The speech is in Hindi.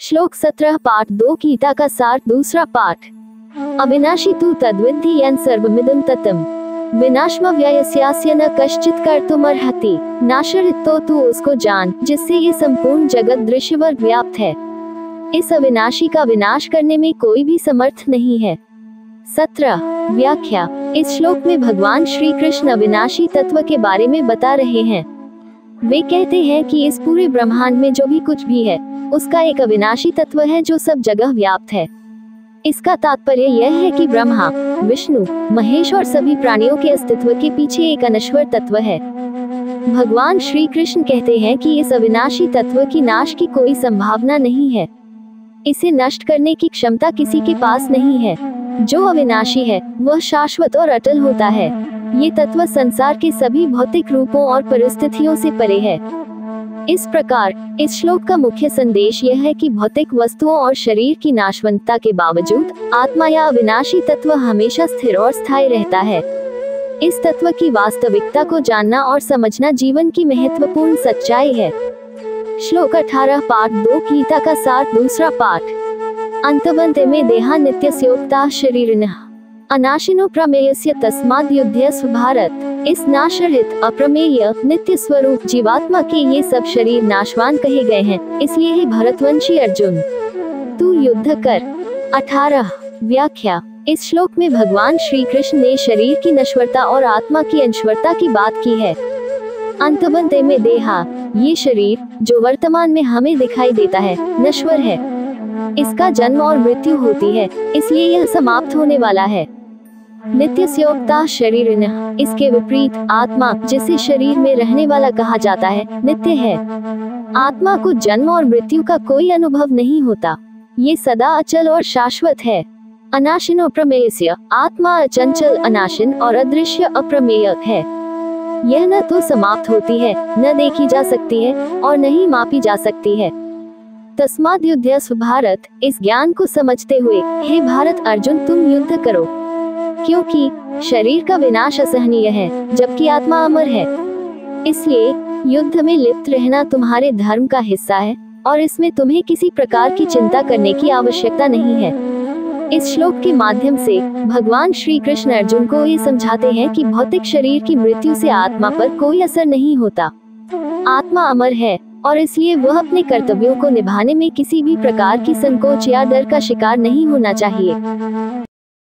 श्लोक 17 पाठ 2 गीता का सार दूसरा पाठ। अविनाशी तु तद्विद्धि येन सर्वमिदं ततम् विनाशमव्ययस्यास्य न कश्चित् कर्तुमर्हति। नाशरहितो तू उसको जान जिससे ये संपूर्ण जगत दृश्यवर व्याप्त है। इस अविनाशी का विनाश करने में कोई भी समर्थ नहीं है। 17 व्याख्या। इस श्लोक में भगवान श्री कृष्ण अविनाशी तत्व के बारे में बता रहे हैं। वे कहते हैं कि इस पूरे ब्रह्मांड में जो भी कुछ भी है उसका एक अविनाशी तत्व है जो सब जगह व्याप्त है। इसका तात्पर्य यह है कि ब्रह्मा, विष्णु, महेश और सभी प्राणियों के अस्तित्व के पीछे एक अनश्वर तत्व है। भगवान श्री कृष्ण कहते हैं कि इस अविनाशी तत्व की नाश की कोई संभावना नहीं है। इसे नष्ट करने की क्षमता किसी के पास नहीं है। जो अविनाशी है वह शाश्वत और अटल होता है। ये तत्व संसार के सभी भौतिक रूपों और परिस्थितियों से परे है। इस प्रकार इस श्लोक का मुख्य संदेश यह है कि भौतिक वस्तुओं और शरीर की नाशवंतता के बावजूद आत्मा या अविनाशी तत्व हमेशा स्थिर और स्थायी रहता है। इस तत्व की वास्तविकता को जानना और समझना जीवन की महत्वपूर्ण सच्चाई है। श्लोक 18 पाठ 2 गीता का सार दूसरा पाठ। अंतवन्त में देहा नित्यस्योक्ता शरीरिणः अनाशिनो प्रमेयस्य तस्माद् युध्यस्व भारत। इस नाशरहित, अप्रमेय, नित्य स्वरूप जीवात्मा के ये सब शरीर नाशवान कहे गए हैं। इसलिए हे भरतवंशी अर्जुन, तू युद्ध कर। 18 व्याख्या। इस श्लोक में भगवान श्री कृष्ण ने शरीर की नश्वरता और आत्मा की अनश्वरता की बात की है। अंतवन्त में देहा, ये शरीर जो वर्तमान में हमें दिखाई देता है नश्वर है। इसका जन्म और मृत्यु होती है, इसलिए यह समाप्त होने वाला है। नित्यस्योक्ता शरीरिणः, इसके विपरीत आत्मा, जिसे शरीर में रहने वाला कहा जाता है, नित्य है। आत्मा को जन्म और मृत्यु का कोई अनुभव नहीं होता। ये सदा अचल और शाश्वत है। अनाशिनो प्रमेयस्य, आत्मा अचंचल, अनाशिन और अदृश्य अप्रमेय है। यह न तो समाप्त होती है, न देखी जा सकती है और न ही मापी जा सकती है। तस्माद् युध्यस्व भारत, इस ज्ञान को समझते हुए हे भारत अर्जुन तुम युद्ध करो, क्योंकि शरीर का विनाश असहनीय है जबकि आत्मा अमर है। इसलिए युद्ध में लिप्त रहना तुम्हारे धर्म का हिस्सा है और इसमें तुम्हें किसी प्रकार की चिंता करने की आवश्यकता नहीं है। इस श्लोक के माध्यम से भगवान श्री कृष्ण अर्जुन को ये समझाते हैं कि भौतिक शरीर की मृत्यु से आत्मा पर कोई असर नहीं होता। आत्मा अमर है और इसलिए वह अपने कर्तव्यों को निभाने में किसी भी प्रकार की संकोच या डर का शिकार नहीं होना चाहिए।